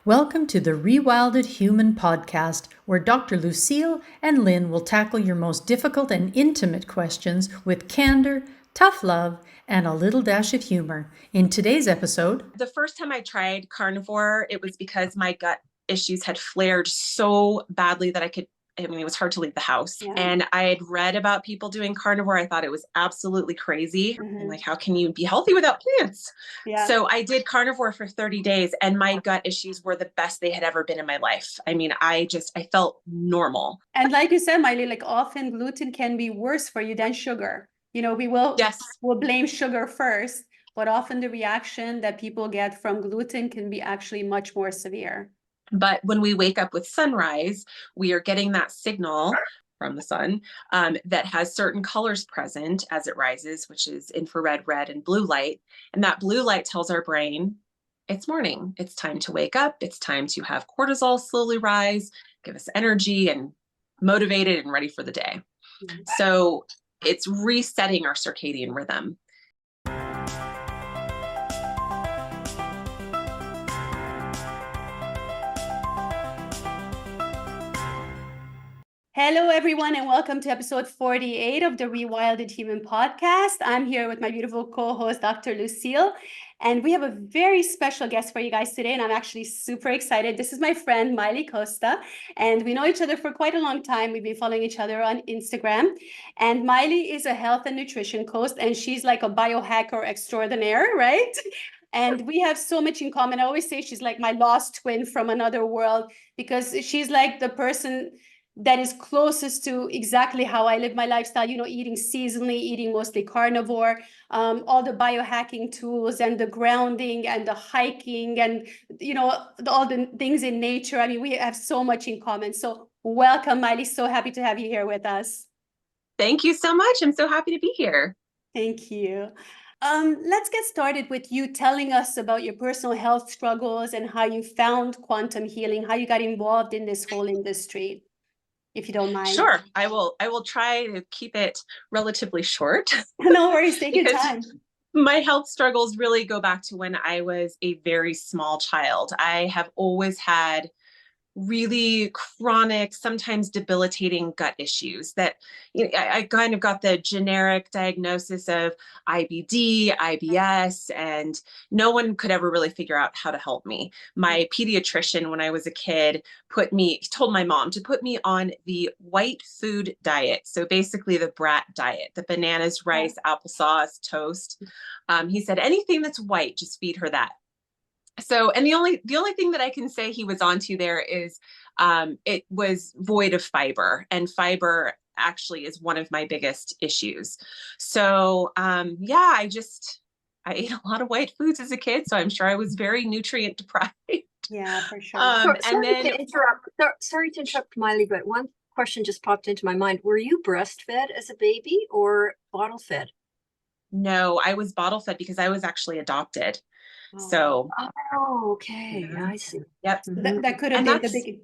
Welcome to the Rewilded Human podcast, where Dr. Lucille and Lynn will tackle your most difficult and intimate questions with candor, tough love, and a little dash of humor. In today's episode, the first time I tried carnivore, it was because my gut issues had flared so badly that it was hard to leave the house. Yeah. And I had read about people doing carnivore. I thought it was absolutely crazy. Mhm. And like, how can you be healthy without plants? Yeah. So I did carnivore for 30 days and my gut issues were the best they had ever been in my life. I mean, I felt normal. And like you said, Maili, like often gluten can be worse for you than sugar. Yes. We'll blame sugar first, but often the reaction that people get from gluten can be actually much more severe. But when we wake up with sunrise, we are getting that signal from the sun that has certain colors present as it rises, which is infrared, red, and blue light. And that blue light tells our brain it's morning. It's time to wake up. It's time to have cortisol slowly rise, give us energy and motivated and ready for the day. Mhm. So it's resetting our circadian rhythm. Hello, everyone, and welcome to episode 48 of the Rewilded Human podcast. I'm here with my beautiful co-host, Dr. Lucille, and we have a very special guest for you guys today, and I'm actually super excited. This is my friend, Maili Costa, and we know each other for quite a long time. We've been following each other on Instagram, and Maili is a health and nutrition coach, and she's like a biohacker extraordinaire, right? And we have so much in common. I always say she's like my lost twin from another world because she's like the person that is closest to exactly how I live my lifestyle, eating seasonally, eating mostly carnivore, all the biohacking tools and the grounding and the hiking and, all the things in nature. I mean, we have so much in common. So welcome, Maili. So happy to have you here with us. Thank you so much. I'm so happy to be here. Thank you. Let's get started with you telling us about your personal health struggles and how you found quantum healing, how you got involved in this whole industry, if you don't mind. Sure. I will try to keep it relatively short. No worries. Take your time. My health struggles really go back to when I was a very small child. I have always had really chronic, sometimes debilitating gut issues that I kind of got the generic diagnosis of IBD, IBS, and no one could ever really figure out how to help me. My pediatrician, when I was a kid, told my mom to put me on the white food diet. So basically the brat diet, the bananas, rice, applesauce, toast. He said, anything that's white, just feed her that. So, and the only thing that I can say he was onto there is it was void of fiber, and fiber actually is one of my biggest issues. So, yeah, I ate a lot of white foods as a kid, so I'm sure I was very nutrient deprived. Yeah, for sure. Sorry to interrupt, Maili, but one question just popped into my mind. Were you breastfed as a baby or bottle fed? No, I was bottle fed because I was actually adopted. So, okay. Yeah. I see. Yep. That could have been the big.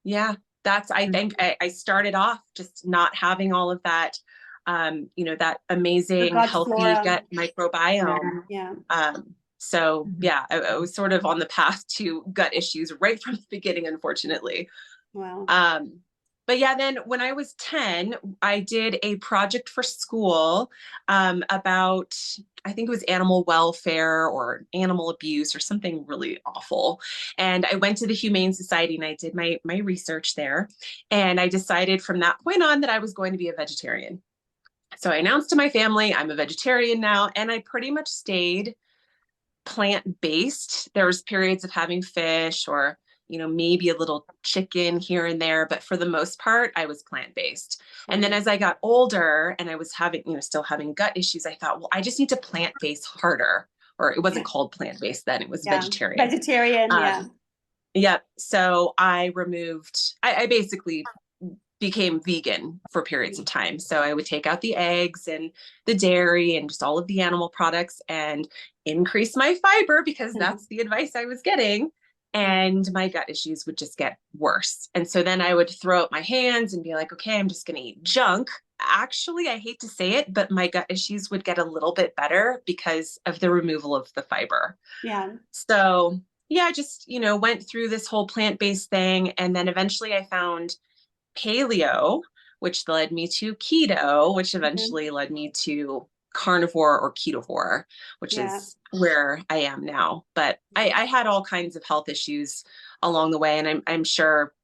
Yeah, I think I started off just not having all of that, that amazing, healthy gut microbiome. Yeah. So yeah, I was sort of on the path to gut issues right from the beginning, unfortunately. Wow. But yeah, then when I was 10, I did a project for school about, I think it was animal welfare or animal abuse or something really awful. And I went to the Humane Society and I did my research there. And I decided from that point on that I was going to be a vegetarian. So I announced to my family, I'm a vegetarian now, and I pretty much stayed plant-based. There was periods of having fish or maybe a little chicken here and there, but for the most part, I was plant-based. And then as I got older and I was having, still having gut issues, I thought, well, I just need to plant-based harder. Or it wasn't called plant-based then, it was vegetarian. Vegetarian, yeah. Yep. So I basically became vegan for periods of time. So I would take out the eggs and the dairy and just all of the animal products and increase my fiber because that's the advice I was getting. And my gut issues would just get worse. And so then I would throw up my hands and be like, okay, I'm just going to eat junk. Actually, I hate to say it, but my gut issues would get a little bit better because of the removal of the fiber. Yeah. So yeah, I just, went through this whole plant-based thing. And then eventually I found paleo, which led me to keto, which Mhm. eventually led me to carnivore or ketovore, which Yeah. is where I am now. But I had all kinds of health issues along the way. And I'm sure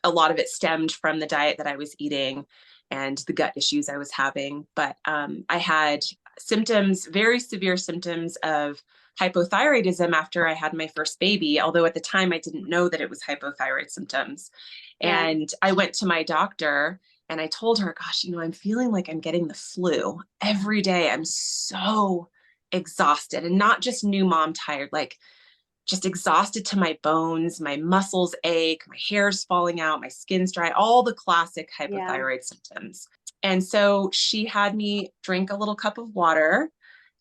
a lot of it stemmed from the diet that I was eating and the gut issues I was having. But I had symptoms, very severe symptoms of hypothyroidism after I had my first baby, although at the time I didn't know that it was hypothyroid symptoms. Yeah. And I went to my doctor and I told her, gosh, I'm feeling like I'm getting the flu every day. I'm so exhausted, and not just new mom tired, like just exhausted to my bones. My muscles ache, my hair's falling out, my skin's dry, all the classic Yeah. hypothyroid symptoms. And so she had me drink a little cup of water.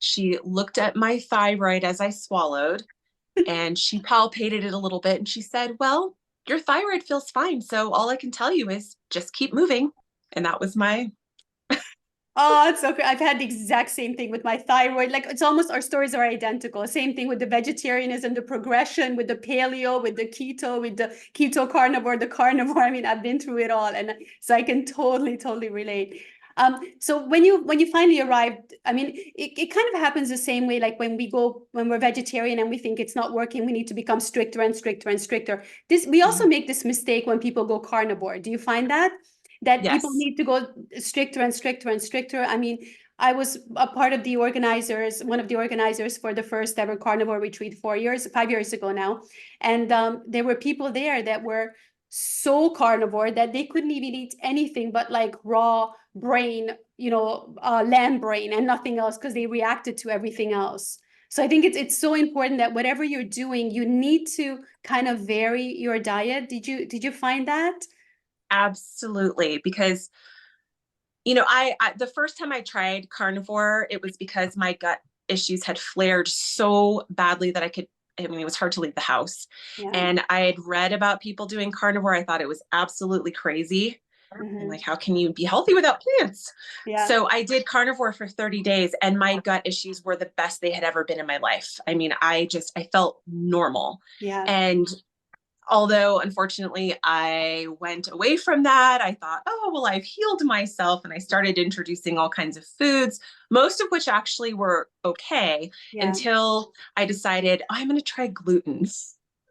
She looked at my thyroid as I swallowed, and she palpated it a little bit and she said, well, your thyroid feels fine. So all I can tell you is just keep moving. And that was my. Oh, it's okay. I've had the exact same thing with my thyroid. Like it's almost our stories are identical. Same thing with the vegetarianism, the progression, with the paleo, with the keto, with the keto carnivore, the carnivore. I mean, I've been through it all, and so I can totally relate. So when you finally arrived, I mean, it kind of happens the same way. Like when we're vegetarian and we think it's not working, we need to become stricter and stricter and stricter. We also make this mistake when people go carnivore. Do you find that people Yes. need to go stricter and stricter and stricter? I mean, I was a part of the organizers, one of the organizers for the first ever carnivore retreat 5 years ago now. And there were people there that were so carnivore that they couldn't even eat anything but like raw brain, lamb brain and nothing else because they reacted to everything else. So I think it's so important that whatever you're doing, you need to kind of vary your diet. Did you find that? Absolutely. Because, I the first time I tried carnivore, it was because my gut issues had flared so badly that I mean, it was hard to leave the house. Yeah. And I had read about people doing carnivore. I thought it was absolutely crazy. I'm Hmm. like, how can you be healthy without plants? Yeah. So I did carnivore for 30 days and my gut issues were the best they had ever been in my life. I mean, I felt normal. Yeah. And although unfortunately I went away from that, I thought, oh, well, I've healed myself. And I started introducing all kinds of foods, most of which actually were okay, Yeah. until I decided, oh, I'm going to try gluten.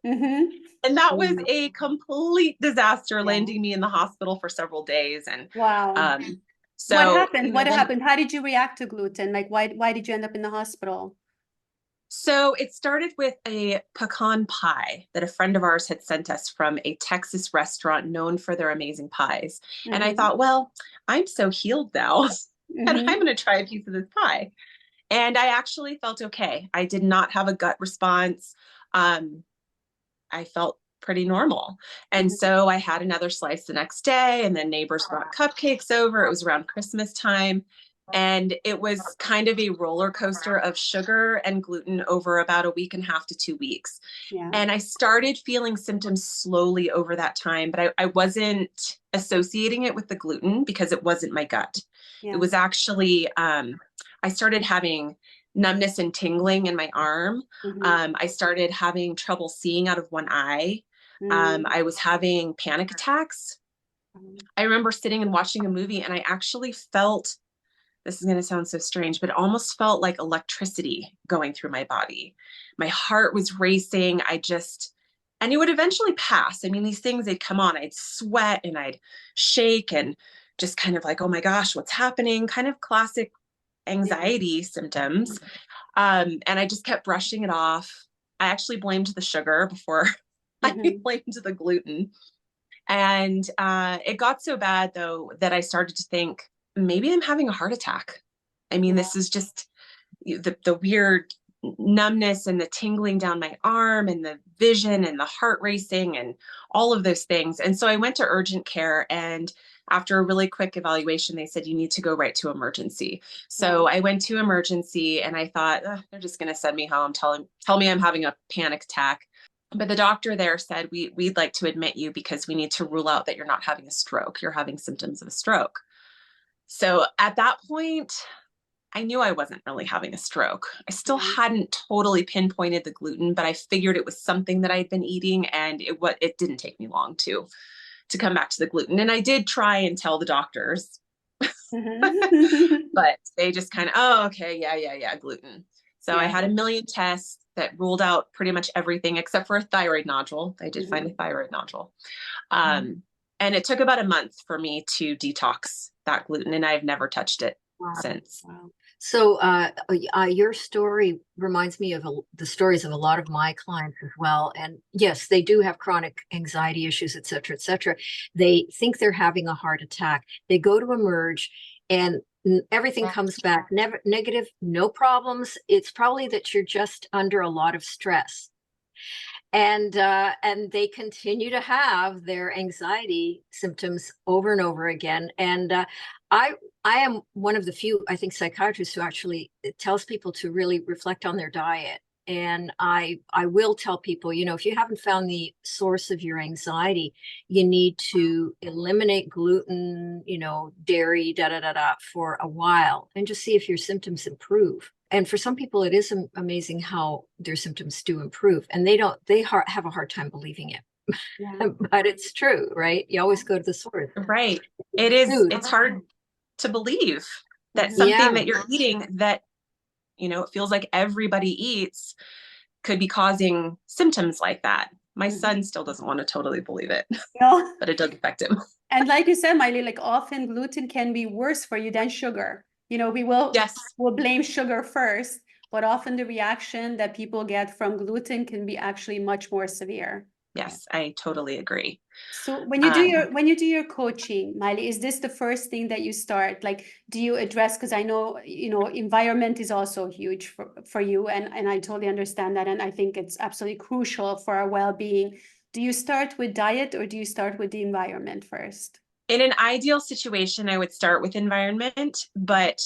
Hmm. And that was a complete disaster, Yeah. landing me in the hospital for several days. And Wow. um, What so, happened? What then, happened? How did you react to gluten? Like, why did you end up in the hospital? so it started with a pecan pie that a friend of ours had sent us from a Texas restaurant known for their amazing pies. And I Hmm. thought, well, I'm so healed now, and I'm Hmm. going to try a piece of this pie. And I actually felt okay. I did not have a gut response. Um, I felt pretty normal. And Hmm. so I had another slice the next day, and then neighbors brought cupcakes over. It was around Christmas time. And it was kind of a roller coaster of sugar and gluten over about a week and a half to 2 weeks. Yeah. And I started feeling symptoms slowly over that time, but I wasn't associating it with the gluten because it wasn't my gut. It Yeah. was actually, I started having numbness and tingling in my arm. Hmm. I started having trouble seeing out of one eye. Mm. I was having panic attacks. I remember sitting and watching a movie, and I actually felt, this is going to sound so strange, but it almost felt like electricity going through my body. My heart was racing. And it would eventually pass. I mean, these things, they'd come on, I'd sweat and I'd shake and just kind of like, oh my gosh, what's happening? Kind of classic Yeah. anxiety symptoms. And I just kept brushing it off. I actually blamed the sugar before I Hmm. blamed the gluten. And it got so bad, though, that I started to think maybe I'm having a heart attack. I mean, Yeah. this is just the weird numbness and the tingling down my arm and the vision and the heart racing and all of those things. And so I went to urgent care, and after a really quick evaluation, they said, you need to go right to emergency. Wow. So I went to emergency, and I thought, they're just going to send me home, tell me I'm having a panic attack. But the doctor there said, we'd like to admit you because we need to rule out that you're not having a stroke. You're having symptoms of a stroke. So at that point, I knew I wasn't really having a stroke. I still hadn't totally pinpointed the gluten, but I figured it was something that I'd been eating, and it didn't take me long to come back to the gluten. And I did try and tell the doctors, but they just kind of, oh, okay, yeah, gluten. So I had a million tests that ruled out pretty much everything except for a thyroid nodule. I did find a thyroid nodule. And it took about a month for me to detox that gluten, and I've never touched it since. Wow. So your story reminds me of the stories of a lot of my clients as well. And yes, they do have chronic anxiety issues, et cetera, et cetera. They think they're having a heart attack. They go to emerge and everything comes back negative, no problems. It's probably that you're just under a lot of stress. And they continue to have their anxiety symptoms over and over again. And I am one of the few, I think, psychiatrists who actually tells people to really reflect on their diet. And I will tell people, you know, if you haven't found the source of your anxiety, you need to eliminate gluten, you know, dairy, for a while, and just see if your symptoms improve. And for some people, it is amazing how their symptoms do improve, and they have a hard time believing it. Yeah. But it's true, right? You always go to the source. Right. It is. Food. It's hard to believe that something that you're eating that, you know, it feels like everybody eats could be causing symptoms like that. My son still doesn't want to totally believe it, but it does affect him. And like you said, Maili, like often gluten can be worse for you than sugar. You know, we'll blame sugar first, but often the reaction that people get from gluten can be actually much more severe. Yes, I totally agree. So when you do your coaching, Maili, is this the first thing that you start? Like, do you address, because I know, you know, environment is also huge for you, and I totally understand that, and I think it's absolutely crucial for our well-being. Do you start with diet, or do you start with the environment first? In an ideal situation, I would start with environment, but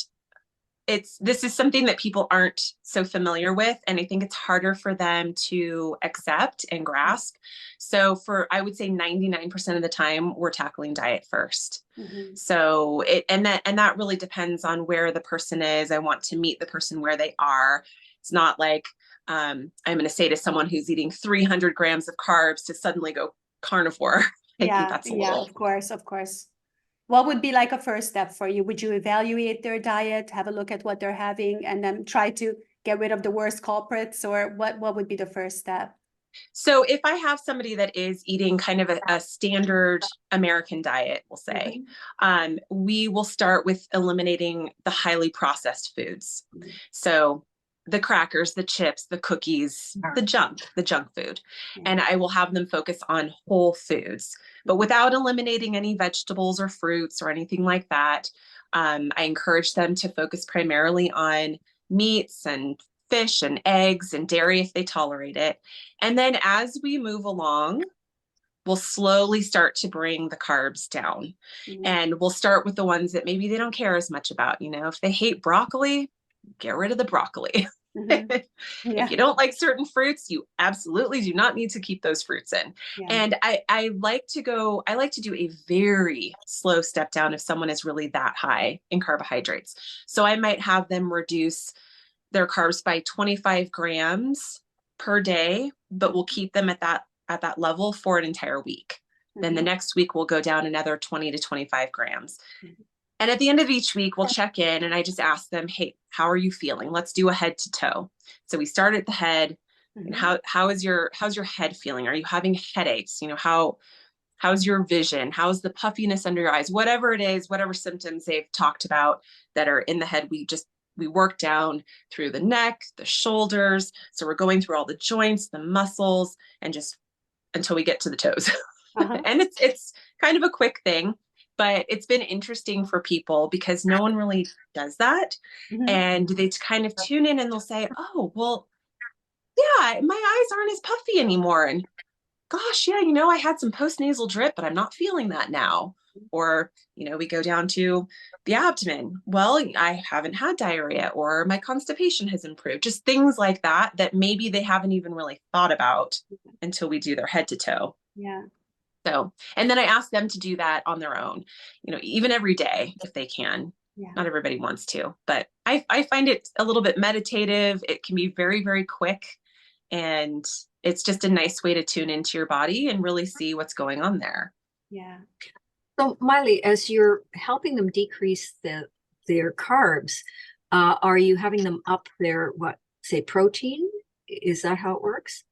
this is something that people aren't so familiar with, and I think it's harder for them to accept and grasp. So I would say 99% of the time we're tackling diet first. So that really depends on where the person is. I want to meet the person where they are. It's not like I'm going to say to someone who's eating 300 grams of carbs to suddenly go carnivore. I think that's a little... of course. What would be like a first step for you? Would you evaluate their diet, have a look at what they're having, and then try to get rid of the worst culprits, or what would be the first step? So if I have somebody that is eating kind of a standard American diet, we'll say, we will start with eliminating the highly processed foods. So the crackers, the chips, the cookies, the junk food. And I will have them focus on whole foods, but without eliminating any vegetables or fruits or anything like that. I encourage them to focus primarily on meats and fish and eggs and dairy if they tolerate it. And then as we move along, we'll slowly start to bring the carbs down. And we'll start with the ones that maybe they don't care as much about. You know, if they hate broccoli, get rid of the broccoli. If you don't like certain fruits, you absolutely do not need to keep those fruits in. And I like to do a very slow step down if someone is really that high in carbohydrates. So I might have them reduce their carbs by 25 grams per day, but we'll keep them at that level for an entire week. Then the next week we'll go down another 20 to 25 grams. And at the end of each week, we'll check in, and I just ask them, hey, how are you feeling? Let's do a head to toe. So we start at the head. And how's your head feeling? Are you having headaches? You know, how's your vision? How's the puffiness under your eyes? Whatever it is, whatever symptoms they've talked about that are in the head, we work down through the neck, the shoulders. So we're going through all the joints, the muscles, and just until we get to the toes. And it's kind of a quick thing. But it's been interesting for people because no one really does that. And they kind of tune in and they'll say, oh, well, yeah, my eyes aren't as puffy anymore. And gosh, yeah, you know, I had some postnasal drip, but I'm not feeling that now. Or, you know, we go down to the abdomen. Well, I haven't had diarrhea, or my constipation has improved. Just things like that maybe they haven't even really thought about until we do their head to toe. So, and then I ask them to do that on their own, you know, even every day if they can. Yeah. Not everybody wants to, but I find it a little bit meditative. It can be very, very quick, and it's just a nice way to tune into your body and really see what's going on there. Yeah. So, Maili, as you're helping them decrease their carbs, are you having them up their, say, protein? Is that how it works?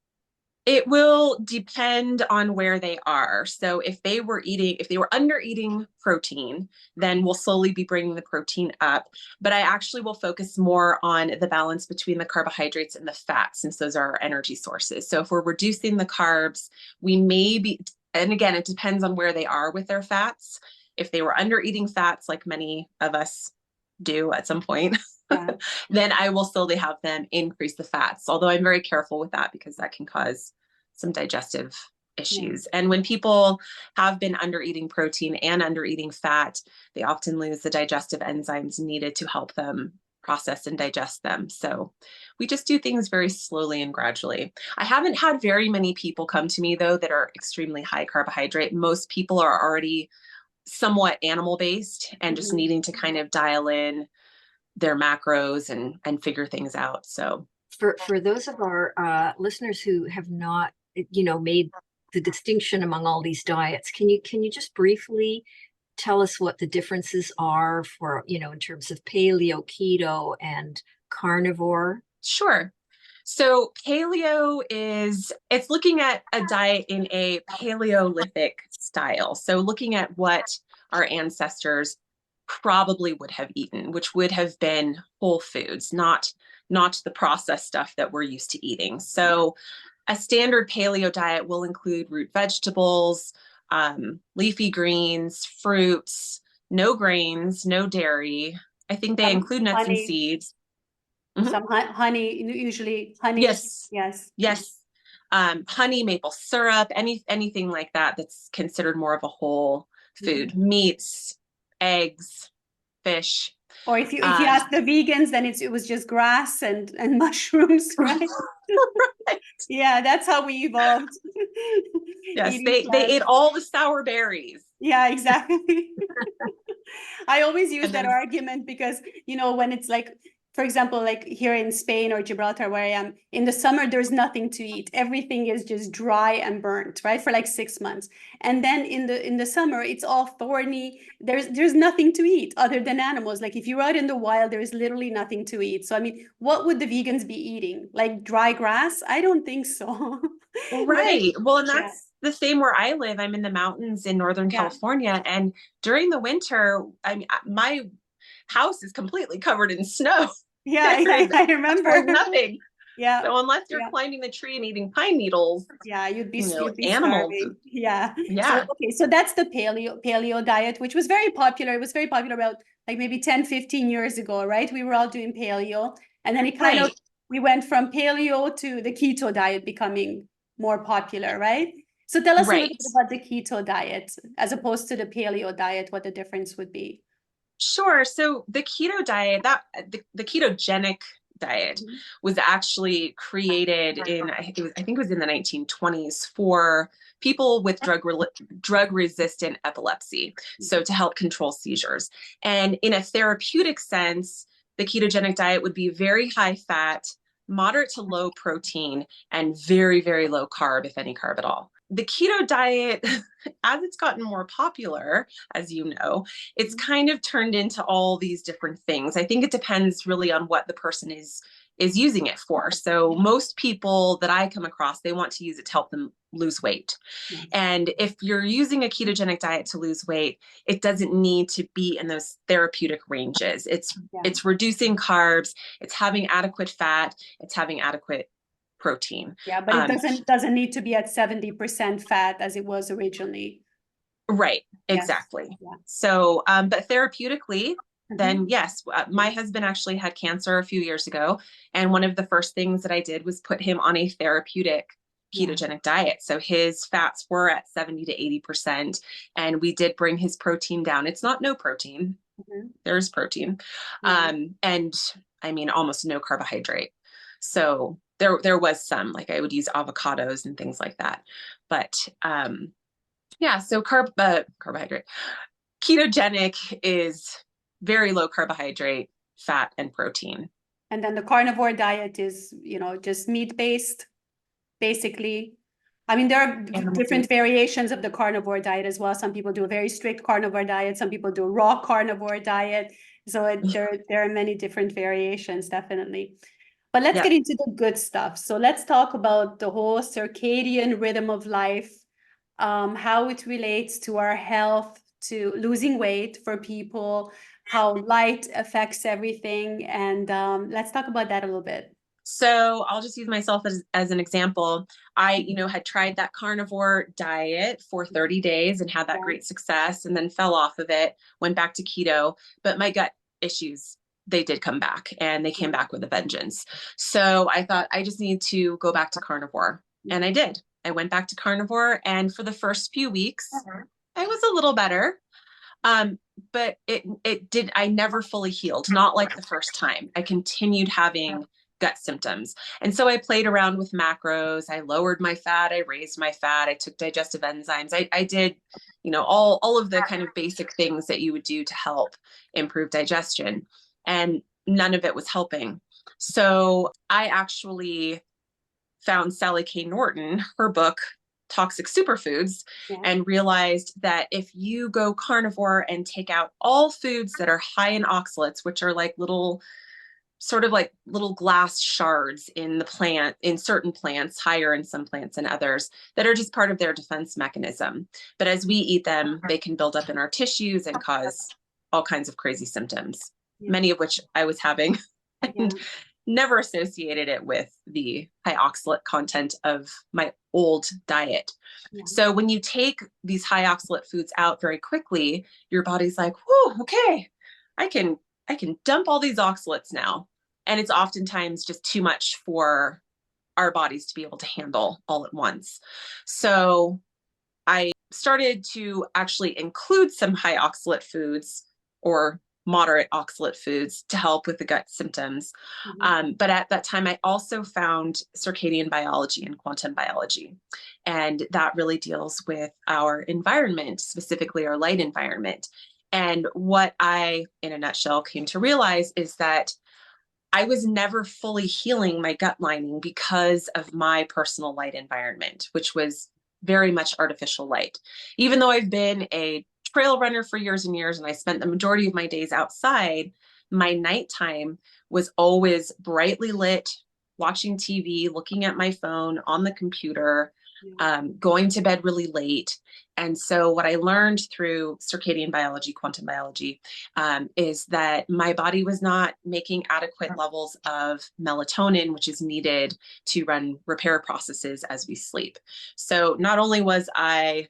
It will depend on where they are. So if they were under eating protein, then we'll slowly be bringing the protein up. But I actually will focus more on the balance between the carbohydrates and the fats, since those are our energy sources. So if we're reducing the carbs, we may be, and again, it depends on where they are with their fats. If they were under eating fats, like many of us do at some point, Yeah. then I will slowly have them increase the fats. Although I'm very careful with that because that can cause some digestive issues. And when people have been under eating protein and under eating fat, they often lose the digestive enzymes needed to help them process and digest them. So we just do things very slowly and gradually. I haven't had very many people come to me though that are extremely high carbohydrate. Most people are already somewhat animal based and just needing to kind of dial in their macros and figure things out. So for those of our listeners who have not, made the distinction among all these diets, can you just briefly tell us what the differences are for, in terms of paleo, keto, and carnivore? Sure. So paleo it's looking at a diet in a Paleolithic style. So looking at what our ancestors probably would have eaten, which would have been whole foods, not the processed stuff that we're used to eating. So a standard paleo diet will include root vegetables, leafy greens, fruits, no grains, no dairy. I think they include nuts and seeds. Some honey, usually honey. Yes. Yes. Honey, maple syrup, anything like that that's considered more of a whole food. Meats, eggs, fish. Or if you ask the vegans, then it was just grass and mushrooms, right? Right. Yeah, that's how we evolved. Yes, they ate all the sour berries. Yeah, exactly. I always use that argument because, when it's like, for example, like here in Spain or Gibraltar, where I am, in the summer, there's nothing to eat. Everything is just dry and burnt, right? For like 6 months. And then in the summer, it's all thorny. There's nothing to eat other than animals. Like if you're out in the wild, there is literally nothing to eat. So, I mean, what would the vegans be eating? Like dry grass? I don't think so. Right. Well, and that's the same where I live. I'm in the mountains in Northern California. And during the winter, I mean, my house is completely covered in snow. Yeah, I remember. There's nothing. Yeah. So unless you're climbing the tree and eating pine needles, you'd be animals. Starving. Yeah. Yeah. So that's the paleo diet, which was very popular. It was very popular about like maybe 10, 15 years ago, right? We were all doing paleo. And then it kind of, we went from paleo to the keto diet becoming more popular, right? So tell us a little bit about the keto diet as opposed to the paleo diet, what the difference would be. Sure. So the keto diet, the ketogenic diet was actually created in, I think it was in the 1920s for people with drug resistant epilepsy. So to help control seizures. And in a therapeutic sense, the ketogenic diet would be very high fat, moderate to low protein, and very, very low carb, if any carb at all. The keto diet, as it's gotten more popular, as you know, it's kind of turned into all these different things. I think it depends really on what the person is using it for. So most people that I come across, they want to use it to help them lose weight. And if you're using a ketogenic diet to lose weight, it doesn't need to be in those therapeutic ranges. It's reducing carbs, it's having adequate fat, it's having adequate protein. Yeah, but it doesn't need to be at 70% fat as it was originally. Right, exactly. Yeah. So, but therapeutically, then yes, my husband actually had cancer a few years ago. And one of the first things that I did was put him on a therapeutic ketogenic diet. So his fats were at 70 to 80%. And we did bring his protein down. It's not no protein. There's protein. And I mean, almost no carbohydrate. So there was some, like I would use avocados and things like that. But so carbohydrate. Ketogenic is very low carbohydrate, fat, and protein. And then the carnivore diet is, just meat-based, basically. I mean, there are different variations of the carnivore diet as well. Some people do a very strict carnivore diet. Some people do a raw carnivore diet. So there are many different variations, definitely. But let's get into the good stuff. So let's talk about the whole circadian rhythm of life, how it relates to our health, to losing weight for people, how light affects everything. And let's talk about that a little bit. So I'll just use myself as an example. I, had tried that carnivore diet for 30 days and had that great success, and then fell off of it, went back to keto, but my gut issues, they did come back, and they came back with a vengeance. So I thought I just need to go back to carnivore. And I did. I went back to carnivore, and for the first few weeks, I was a little better. But I never fully healed, not like the first time. I continued having gut symptoms. And so I played around with macros. I lowered my fat. I raised my fat. I took digestive enzymes. I did, all of the kind of basic things that you would do to help improve digestion. And none of it was helping. So I actually found Sally K. Norton, her book, Toxic Superfoods, and realized that if you go carnivore and take out all foods that are high in oxalates, which are like little glass shards in the plant, in certain plants, higher in some plants and others, that are just part of their defense mechanism. But as we eat them, they can build up in our tissues and cause all kinds of crazy symptoms, many of which I was having, and never associated it with the high oxalate content of my old diet. So when you take these high oxalate foods out very quickly, your body's like, whoa, okay, I can dump all these oxalates now. And it's oftentimes just too much for our bodies to be able to handle all at once. So I started to actually include some high oxalate foods or moderate oxalate foods to help with the gut symptoms. But at that time, I also found circadian biology and quantum biology. And that really deals with our environment, specifically our light environment. And what I, in a nutshell, came to realize is that I was never fully healing my gut lining because of my personal light environment, which was very much artificial light. Even though I've been a trail runner for years and years, and I spent the majority of my days outside, my nighttime was always brightly lit, watching TV, looking at my phone, on the computer, going to bed really late. And so what I learned through circadian biology, quantum biology, is that my body was not making adequate levels of melatonin, which is needed to run repair processes as we sleep. So not only was I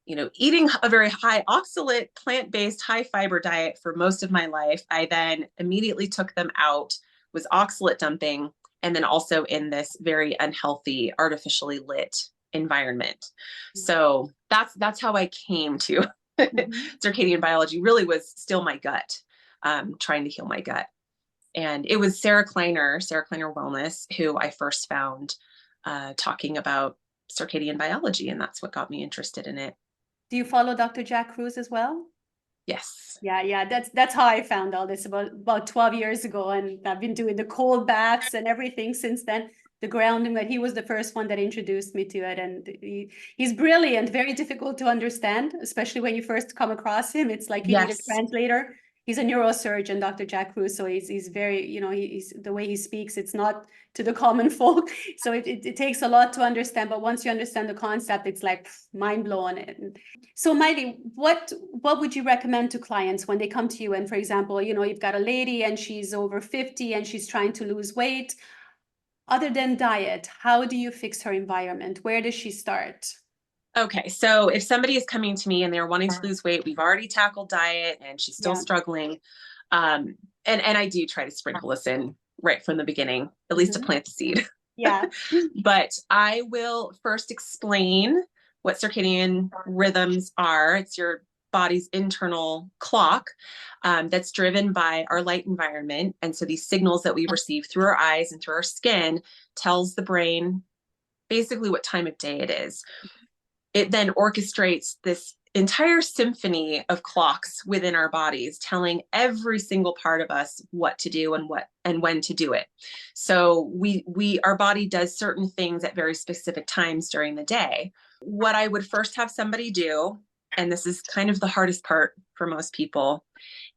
eating a very high oxalate, plant-based, high fiber diet for most of my life, I then immediately took them out, was oxalate dumping, and then also in this very unhealthy, artificially lit environment. So that's how I came to circadian biology. Really was still my gut, trying to heal my gut. And it was Sarah Kleiner Wellness, who I first found talking about circadian biology, and that's what got me interested in it. Do you follow Dr. Jack Kruse as well? Yes. Yeah. That's how I found all this about 12 years ago. And I've been doing the cold baths and everything since then. The grounding, that he was the first one that introduced me to it. And he's brilliant, very difficult to understand, especially when you first come across him. It's like you need a translator. He's a neurosurgeon, Dr. Jack Kruse. So he's very, he's the way he speaks, it's not to the common folk. So it takes a lot to understand. But once you understand the concept, it's like mind blowing. So Maili, what would you recommend to clients when they come to you? And for example, you've got a lady and she's over 50 and she's trying to lose weight. Other than diet, how do you fix her environment? Where does she start? Okay, so if somebody is coming to me and they're wanting to lose weight, we've already tackled diet and she's still struggling. And I do try to sprinkle this in right from the beginning, at least to plant the seed. Yeah. But I will first explain what circadian rhythms are. It's your body's internal clock that's driven by our light environment. And so these signals that we receive through our eyes and through our skin tells the brain basically what time of day it is. It then orchestrates this entire symphony of clocks within our bodies telling every single part of us what to do and when to do it. So our body does certain things at very specific times during the day. What I would first have somebody do, and this is kind of the hardest part for most people,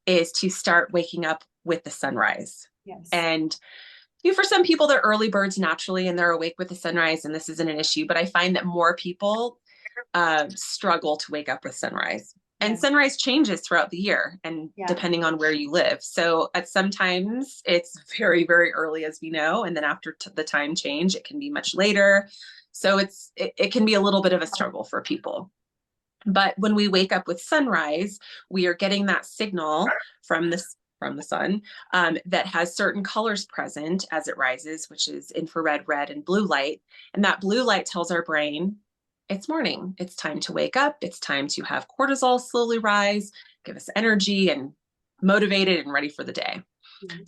is to start waking up with the sunrise. Yes. And for some people, they're early birds naturally and they're awake with the sunrise, and this isn't an issue. But I find that more people struggle to wake up with sunrise. And sunrise changes throughout the year and depending on where you live. So at sometimes it's very, very early, as we know. And then after the time change, it can be much later. So it can be a little bit of a struggle for people. But when we wake up with sunrise, we are getting that signal from the sun that has certain colors present as it rises, which is infrared, red, and blue light. And that blue light tells our brain it's morning. It's time to wake up. It's time to have cortisol slowly rise, give us energy and motivated and ready for the day.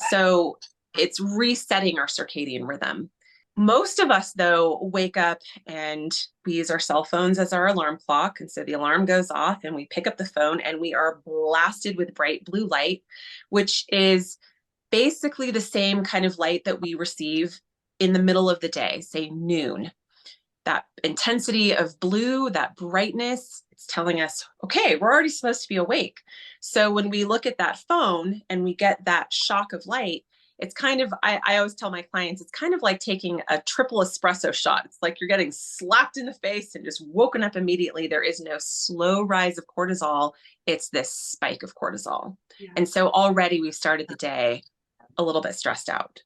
So it's resetting our circadian rhythm. Most of us, though, wake up and we use our cell phones as our alarm clock. And so the alarm goes off and we pick up the phone and we are blasted with bright blue light, which is basically the same kind of light that we receive in the middle of the day, say noon. That intensity of blue, that brightness, it's telling us, okay, we're already supposed to be awake. So when we look at that phone and we get that shock of light, it's kind of, I always tell my clients, it's kind of like taking a triple espresso shot. It's like you're getting slapped in the face and just woken up immediately. There is no slow rise of cortisol. It's this spike of cortisol. And so already we've started the day a little bit stressed out.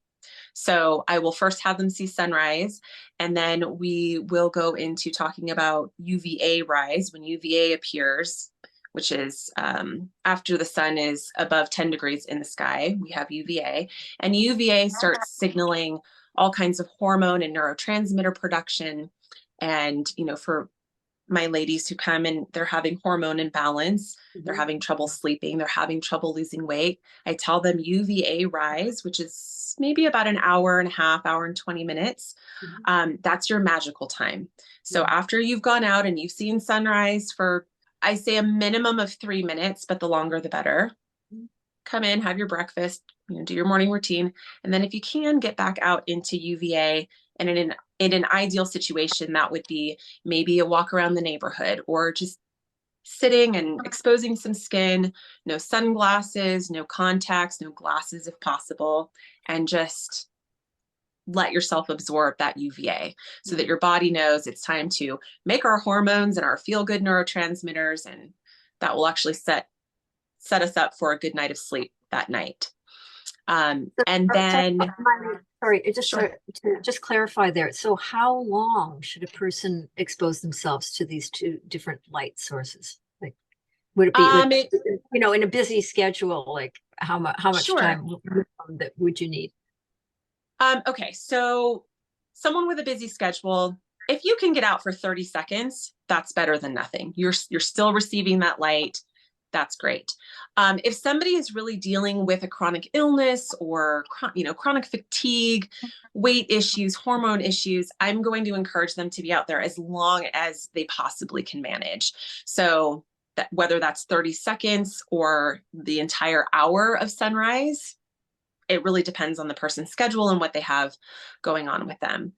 So I will first have them see sunrise, and then we will go into talking about UVA rise. When UVA appears, which is after the sun is above 10 degrees in the sky, we have UVA, and UVA starts signaling all kinds of hormone and neurotransmitter production. And, for my ladies who come and they're having hormone imbalance, they're having trouble sleeping, they're having trouble losing weight, I tell them UVA rise, which is maybe about an hour and a half, hour and 20 minutes. That's your magical time. So after you've gone out and you've seen sunrise for, I say, a minimum of 3 minutes, but the longer the better. Come in, have your breakfast, do your morning routine. And then if you can, get back out into UVA. And in an ideal situation, that would be maybe a walk around the neighborhood or just sitting and exposing some skin, no sunglasses, no contacts, no glasses if possible, and just let yourself absorb that UVA so that your body knows it's time to make our hormones and our feel-good neurotransmitters, and that will actually set us up for a good night of sleep that night. And then, sorry, to just clarify there. So how long should a person expose themselves to these two different light sources? Like, would it be, in a busy schedule, like how much time would you need? Okay. So someone with a busy schedule, if you can get out for 30 seconds, that's better than nothing. You're still receiving that light. That's great. If somebody is really dealing with a chronic illness or, chronic fatigue, weight issues, hormone issues, I'm going to encourage them to be out there as long as they possibly can manage. So that whether that's 30 seconds or the entire hour of sunrise, it really depends on the person's schedule and what they have going on with them.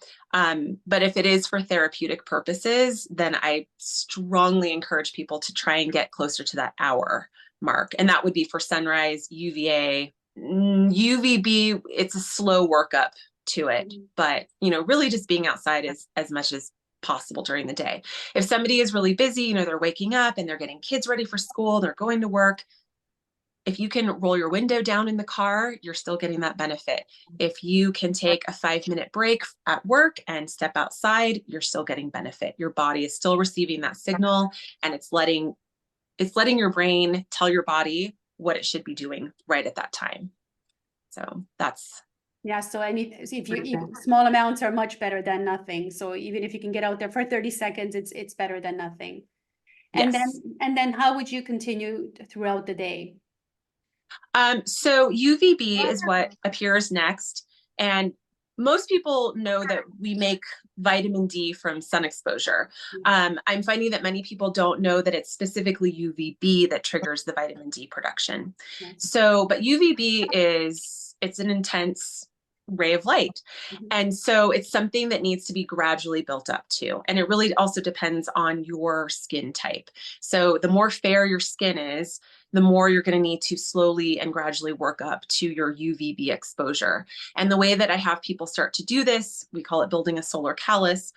But if it is for therapeutic purposes, then I strongly encourage people to try and get closer to that hour mark. And that would be for sunrise, UVA, UVB. It's a slow workup to it, but really just being outside as much as possible during the day. If somebody is really busy, they're waking up and they're getting kids ready for school, they're going to work, if you can roll your window down in the car, you're still getting that benefit. If you can take a 5-minute break at work and step outside, you're still getting benefit. Your body is still receiving that signal, and it's letting your brain tell your body what it should be doing right at that time. So that's. Yeah. So even small amounts are much better than nothing. So even if you can get out there for 30 seconds, it's better than nothing. And yes. then how would you continue throughout the day? So UVB is what appears next. And most people know that we make vitamin D from sun exposure. I'm finding that many people don't know that it's specifically UVB that triggers the vitamin D production. So, but UVB it's an intense ray of light. And so it's something that needs to be gradually built up to. And it really also depends on your skin type. So the more fair your skin is, the more you're going to need to slowly and gradually work up to your UVB exposure. And the way that I have people start to do this, we call it building a solar callus,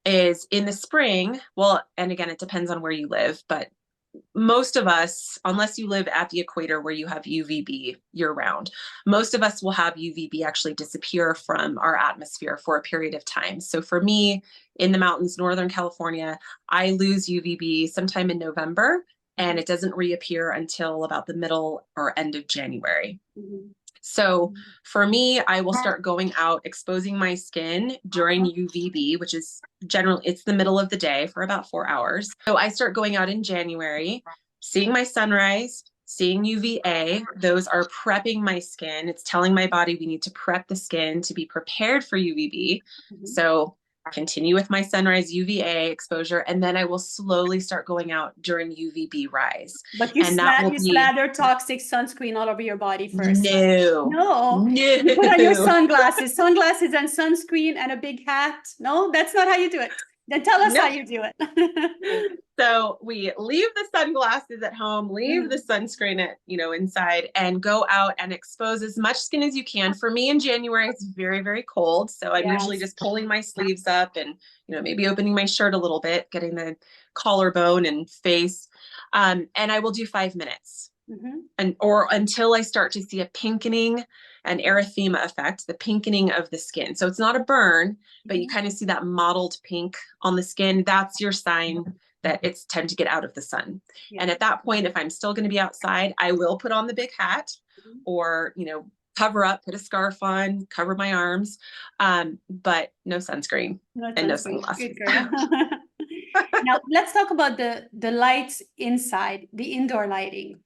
is in the spring. Well, and again, it depends on where you live, but most of us, unless you live at the equator where you have UVB year round, most of us will have UVB actually disappear from our atmosphere for a period of time. So for me, in the mountains, Northern California, I lose UVB sometime in November, and it doesn't reappear until about the middle or end of January. So for me, I will start going out, exposing my skin during UVB, which is generally, it's the middle of the day for about 4 hours. So I start going out in January, seeing my sunrise, seeing UVA. Those are prepping my skin. It's telling my body we need to prep the skin to be prepared for UVB. So continue with my sunrise UVA exposure, and then I will slowly start going out during UVB rise. But you, and that will you be slather toxic sunscreen all over your body first. No. You put on your sunglasses and sunscreen and a big hat. No, that's not how you do it. Then tell us how you do it. So we leave the sunglasses at home, leave the sunscreen at, inside, and go out and expose as much skin as you can. For me in January, it's very, very cold. So I'm usually just pulling my sleeves up and, maybe opening my shirt a little bit, getting the collarbone and face. And I will do 5 minutes or until I start to see a pinkening, an erythema effect, the pinkening of the skin. So it's not a burn, but you kind of see that mottled pink on the skin. That's your sign that it's time to get out of the sun. And at that point, if I'm still going to be outside, I will put on the big hat or, cover up, put a scarf on, cover my arms, but no sunscreen and no sunglasses. Now let's talk about the lights inside, the indoor lighting.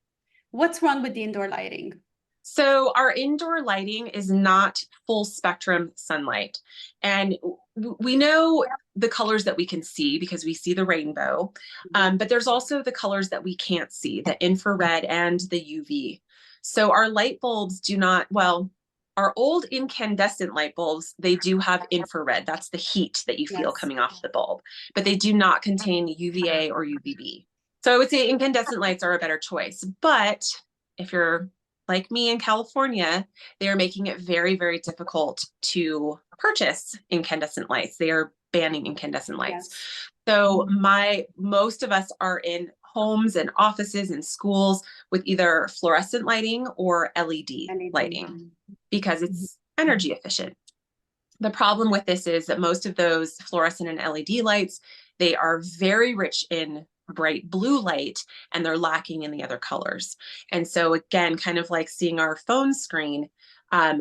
What's wrong with the indoor lighting? So our indoor lighting is not full spectrum sunlight. And we know the colors that we can see because we see the rainbow, but there's also the colors that we can't see, the infrared and the UV. So our light bulbs do not, our old incandescent light bulbs, they do have infrared. That's the heat that you feel coming off the bulb, but they do not contain UVA or UVB. So I would say incandescent lights are a better choice. But if you're like me in California, they are making it very, very difficult to purchase incandescent lights. They are banning incandescent lights. So most of us are in homes and offices and schools with either fluorescent lighting or LED lighting because it's energy efficient. The problem with this is that most of those fluorescent and LED lights, they are very rich in bright blue light and they're lacking in the other colors. And so again, kind of like seeing our phone screen,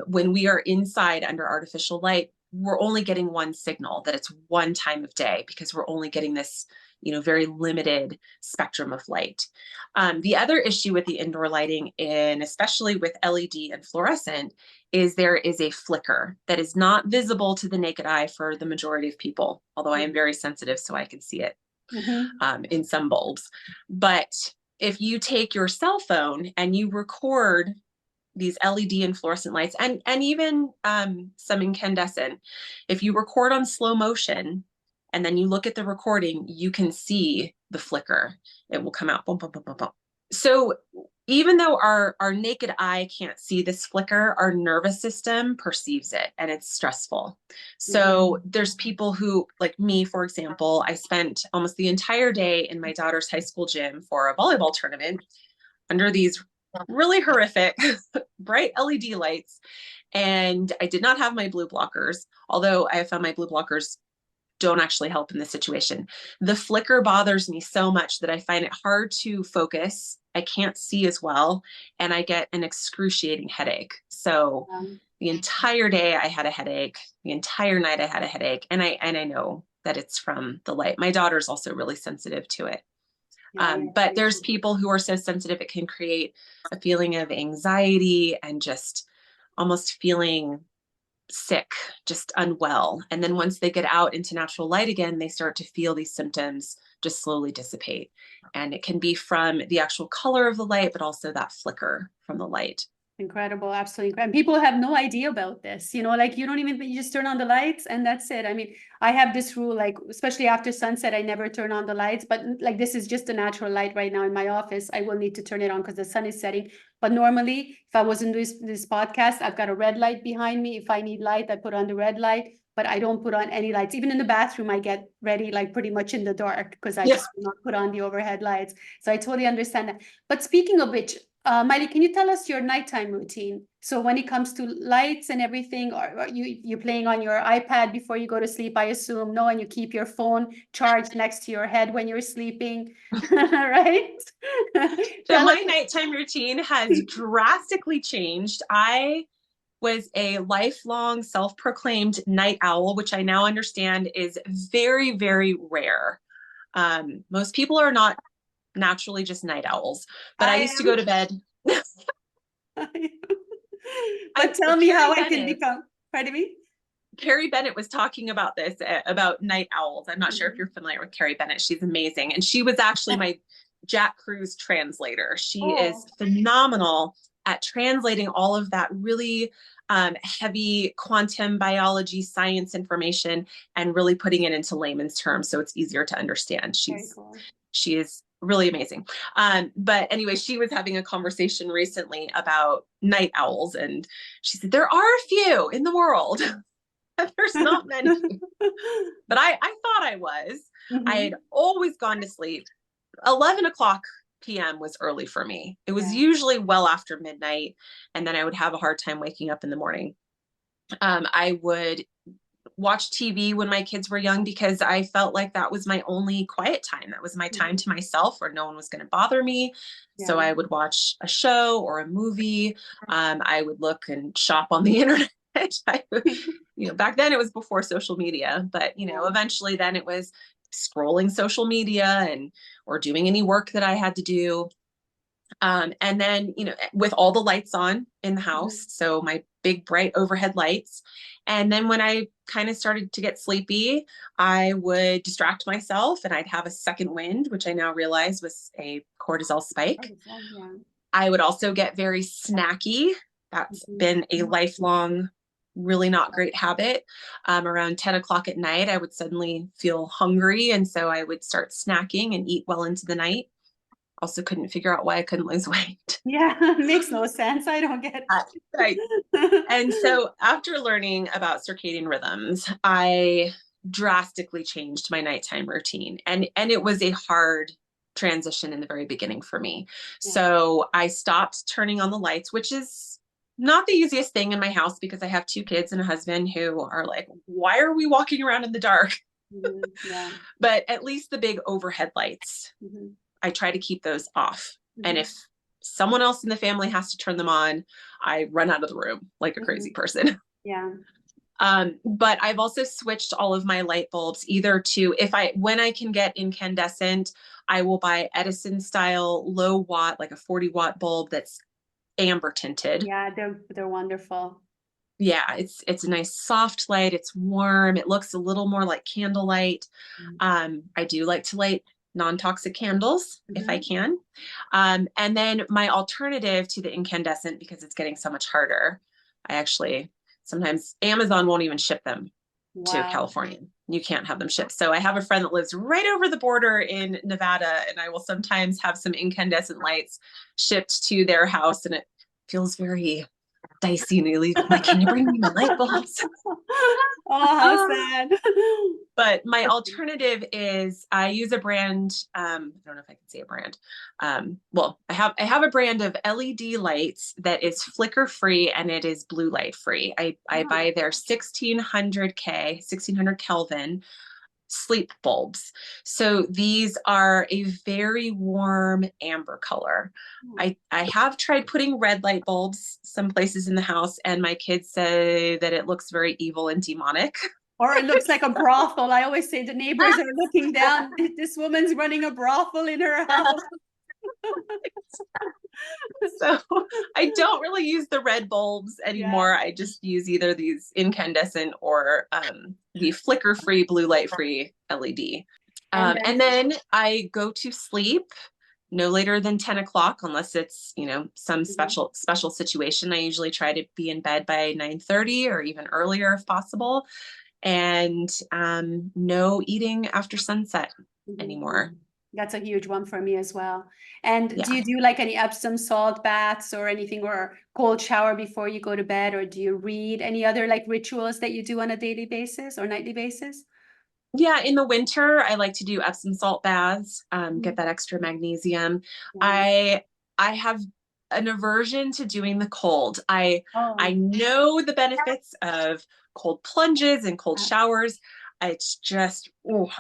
when we are inside under artificial light, we're only getting one signal, that it's one time of day because we're only getting this, very limited spectrum of light. The other issue with the indoor lighting, and especially with LED and fluorescent, is there is a flicker that is not visible to the naked eye for the majority of people, although I am very sensitive so I can see it. In some bulbs. But if you take your cell phone and you record these LED and fluorescent lights and even some incandescent, if you record on slow motion and then you look at the recording, you can see the flicker. It will come out. Boom, boom, boom, boom, boom. So even though our naked eye can't see this flicker, our nervous system perceives it and it's stressful. So there's people who, like me, for example, I spent almost the entire day in my daughter's high school gym for a volleyball tournament under these really horrific bright LED lights. And I did not have my blue blockers, although I found my blue blockers don't actually help in this situation. The flicker bothers me so much that I find it hard to focus. I can't see as well, and I get an excruciating headache. So the entire day I had a headache. The entire night I had a headache, and I know that it's from the light. My daughter's also really sensitive to it. But there's people who are so sensitive it can create a feeling of anxiety and just almost feeling sick, just unwell. And then once they get out into natural light again, they start to feel these symptoms just slowly dissipate. And it can be from the actual color of the light, but also that flicker from the light. Incredible, absolutely incredible. People have no idea about this, you know, like you don't even, you just turn on the lights and that's it. I mean, I have this rule, like, especially after sunset, I never turn on the lights, but like, this is just a natural light right now in my office. I will need to turn it on because the sun is setting. But normally, if I was in this podcast, I've got a red light behind me. If I need light, I put on the red light, but I don't put on any lights. Even in the bathroom, I get ready, like pretty much in the dark because I just will not put on the overhead lights. So I totally understand that. But speaking of which, Maili, can you tell us your nighttime routine? So when it comes to lights and everything, or you playing on your iPad before you go to sleep, I assume, no, and you keep your phone charged next to your head when you're sleeping, right? So my nighttime routine has drastically changed. I was a lifelong self-proclaimed night owl, which I now understand is very, very rare. Most people are not naturally just night owls, but I used to go to bed. But tell me how I can become, pardon me? Carrie Bennett was talking about this, about night owls. I'm not sure if you're familiar with Carrie Bennett. She's amazing. And she was actually my Jack Cruz translator. She is phenomenal at translating all of that really heavy quantum biology science information and really putting it into layman's terms so it's easier to understand. She is really amazing. But anyway, she was having a conversation recently about night owls, and she said, there are a few in the world. There's not many. But I thought I was. I had always gone to sleep. 11 o'clock p.m. was early for me. It was usually well after midnight, and then I would have a hard time waking up in the morning. I would watch TV when my kids were young because I felt like that was my only quiet time. That was my time to myself where no one was going to bother me. So I would watch a show or a movie. I would look and shop on the internet. Back then it was before social media, but eventually then it was scrolling social media or doing any work that I had to do. And then, with all the lights on in the house, so my big bright overhead lights. And then when I kind of started to get sleepy, I would distract myself and I'd have a second wind, which I now realize was a cortisol spike. I would also get very snacky. That's been a lifelong, really not great habit. Around 10 o'clock at night, I would suddenly feel hungry. And so I would start snacking and eat well into the night. Also couldn't figure out why I couldn't lose weight. Yeah, makes no sense. I don't get it. Right. And so after learning about circadian rhythms, I drastically changed my nighttime routine. And it was a hard transition in the very beginning for me. So I stopped turning on the lights, which is not the easiest thing in my house because I have 2 kids and a husband who are like, why are we walking around in the dark? But at least the big overhead lights, I try to keep those off. And if someone else in the family has to turn them on, I run out of the room like a crazy person. But I've also switched all of my light bulbs either to, when I can get incandescent, I will buy Edison style low watt, like a 40-watt bulb that's amber tinted. Yeah, they're wonderful. Yeah, it's a nice soft light. It's warm. It looks a little more like candlelight. I do like to light non-toxic candles if I can. And then my alternative to the incandescent, because it's getting so much harder, sometimes Amazon won't even ship them to California. You can't have them shipped. So I have a friend that lives right over the border in Nevada, and I will sometimes have some incandescent lights shipped to their house, and it feels very dicey. And they leave, like, can you bring me my light bulbs? Oh, how sad. But my alternative is I use a brand. I don't know if I can say a brand. Well, I have a brand of LED lights that is flicker free and it is blue light free. I buy their 1600 Kelvin sleep bulbs. So these are a very warm amber color. I have tried putting red light bulbs some places in the house, and my kids say that it looks very evil and demonic. Or it looks like a brothel. I always say the neighbors are looking down. This woman's running a brothel in her house. So I don't really use the red bulbs anymore. I just use either these incandescent or the flicker-free, blue light-free LED. And then I go to sleep no later than 10 o'clock, unless it's, some special situation. I usually try to be in bed by 9:30 or even earlier if possible. And no eating after sunset anymore. That's a huge one for me as well. And Yeah. do you do like any Epsom salt baths or anything, or cold shower before you go to bed? Or do you read any other like rituals that you do on a daily basis or nightly basis? Yeah, in the winter, I like to do Epsom salt baths, get that extra magnesium. I have an aversion to doing the cold. I know the benefits of cold plunges and cold showers. It's just,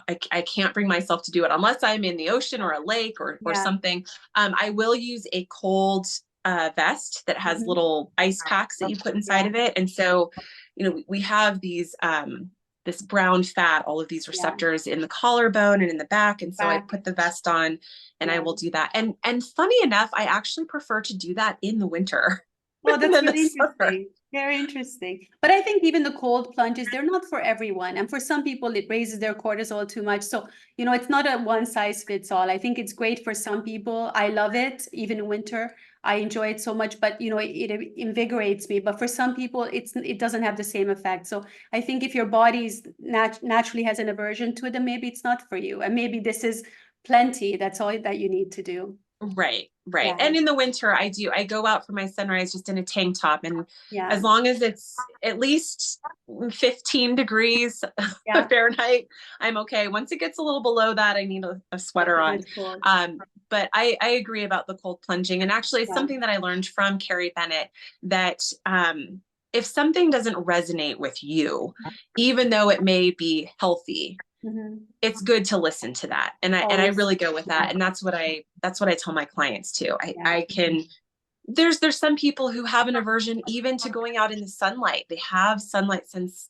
I can't bring myself to do it unless I'm in the ocean or a lake or something. I will use a cold vest that has little ice packs that you put inside of it. And so, we have these this brown fat, all of these receptors in the collarbone and in the back. And so I put the vest on and I will do that. And funny enough, I actually prefer to do that in the winter. Well, that's really interesting. Very interesting. But I think even the cold plunges, they're not for everyone. And for some people, it raises their cortisol too much. So, it's not a one size fits all. I think it's great for some people. I love it, even in winter. I enjoy it so much, but it invigorates me. But for some people, it doesn't have the same effect. So I think if your body naturally has an aversion to it, then maybe it's not for you. And maybe this is plenty. That's all that you need to do. Right. And in the winter, I go out for my sunrise just in a tank top. And as long as it's at least 15 degrees Fahrenheit, I'm okay. Once it gets a little below that, I need a sweater on. But I agree about the cold plunging. And actually it's something that I learned from Carrie Bennett, that if something doesn't resonate with you, even though it may be healthy, it's good to listen to that. And I really go with that. And that's what I tell my clients too. There's some people who have an aversion even to going out in the sunlight. They have sunlight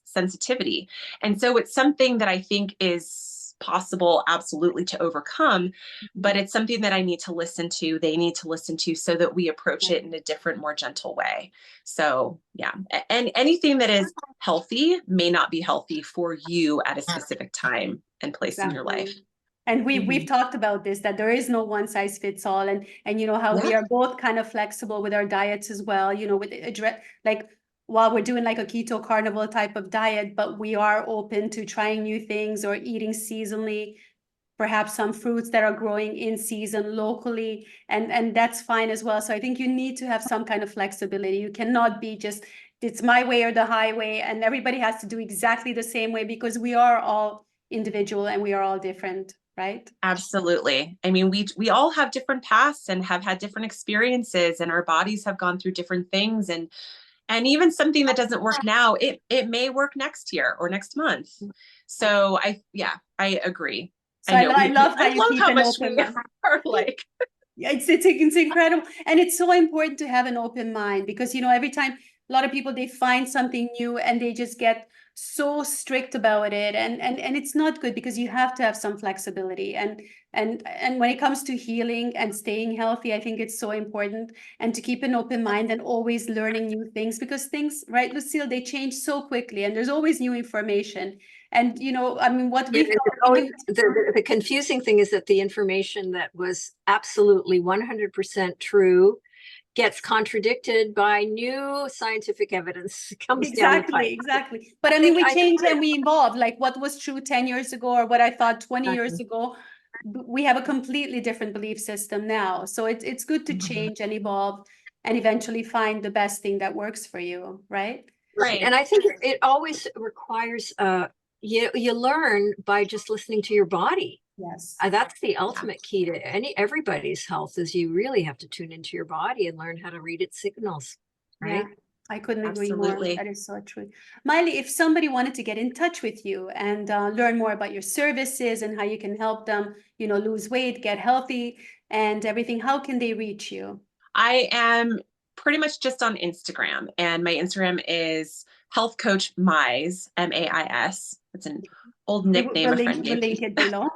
sensitivity. And so it's something that I think is possible absolutely to overcome, but it's something that I need to listen to. They need to listen to, so that we approach it in a different, more gentle way. So and anything that is healthy may not be healthy for you at a specific time and place in your life. And we've talked about this, that there is no one size fits all, and how we are both kind of flexible with our diets as well, with like, while we're doing like a keto carnivore type of diet, but we are open to trying new things or eating seasonally, perhaps some fruits that are growing in season locally, and that's fine as well. So I think you need to have some kind of flexibility. You cannot be just, it's my way or the highway, and everybody has to do exactly the same way, because we are all individual and we are all different. Right? Absolutely. I mean, we all have different paths and have had different experiences, and our bodies have gone through different things, and even something that doesn't work now, it may work next year or next month. So I agree. So I love how you keep an open mind. Like, it's incredible. And it's so important to have an open mind, because, every time a lot of people, they find something new and they just get so strict about it, and it's not good, because you have to have some flexibility, and when it comes to healing and staying healthy, I think it's so important, and to keep an open mind and always learning new things, because things, right, Lucille, they change so quickly, and there's always new information. And I mean, what we the confusing thing is that the information that was absolutely 100% true gets contradicted by new scientific evidence comes down the pipe. Exactly. But I mean, we change and we evolve. Like what was true 10 years ago, or what I thought 20 years ago, we have a completely different belief system now. So it's good to change and evolve and eventually find the best thing that works for you, right? Right. And I think it always requires you learn by just listening to your body. Yes. That's the ultimate key to everybody's health, is you really have to tune into your body and learn how to read its signals. Right. Yeah, I couldn't agree more. That is so true. Maili, if somebody wanted to get in touch with you and learn more about your services and how you can help them, lose weight, get healthy and everything, how can they reach you? I am pretty much just on Instagram, and my Instagram is Health Coach Mais, MAIS. It's an old nickname a friend gave me. We'll link it below.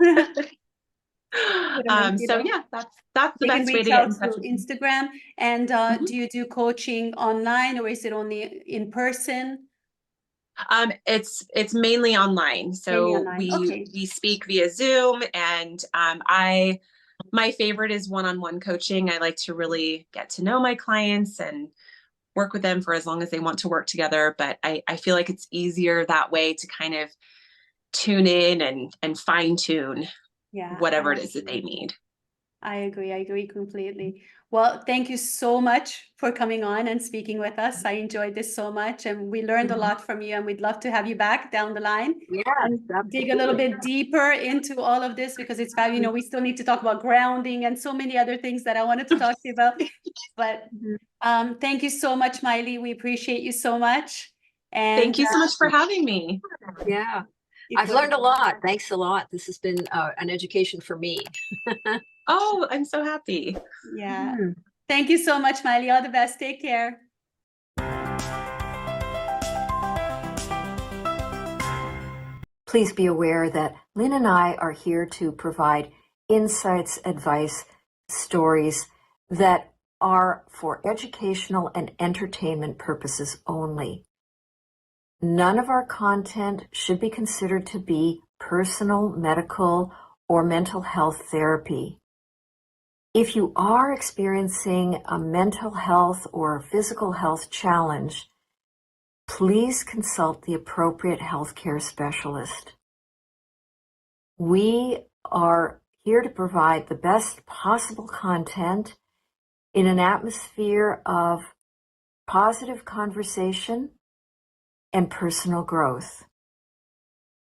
So yeah, that's the They can best way reach to get out in touch through with me. Instagram. And Mhm. do you do coaching online or is it only in person? It's mainly online. Mainly So online. we Okay. we speak via Zoom, and my favorite is one-on-one coaching. I like to really get to know my clients and work with them for as long as they want to work together. But I feel like it's easier that way to kind of tune in and fine tune Yeah, whatever it is that they need. I agree. I agree completely. Well, thank you so much for coming on and speaking with us. I enjoyed this so much and we learned a lot from you, and we'd love to have you back down the line Yes, and dig a little absolutely. bit deeper into all of this, because it's valuable. You know, we still need to talk about grounding and so many other things that I wanted to talk to you about. But thank you so much, Maili. We appreciate you so much. And Thank you so much for having me. Yeah, I've learned a lot. Thanks a lot. This has been an education for me. Oh, I'm so happy. yeah. Thank you so much, Maili. All the best. Take care. Please be aware that Lynn and I are here to provide insights, advice, stories that are for educational and entertainment purposes only. None of our content should be considered to be personal, medical, or mental health therapy. If you are experiencing a mental health or physical health challenge, please consult the appropriate healthcare specialist. We are here to provide the best possible content in an atmosphere of positive conversation and personal growth.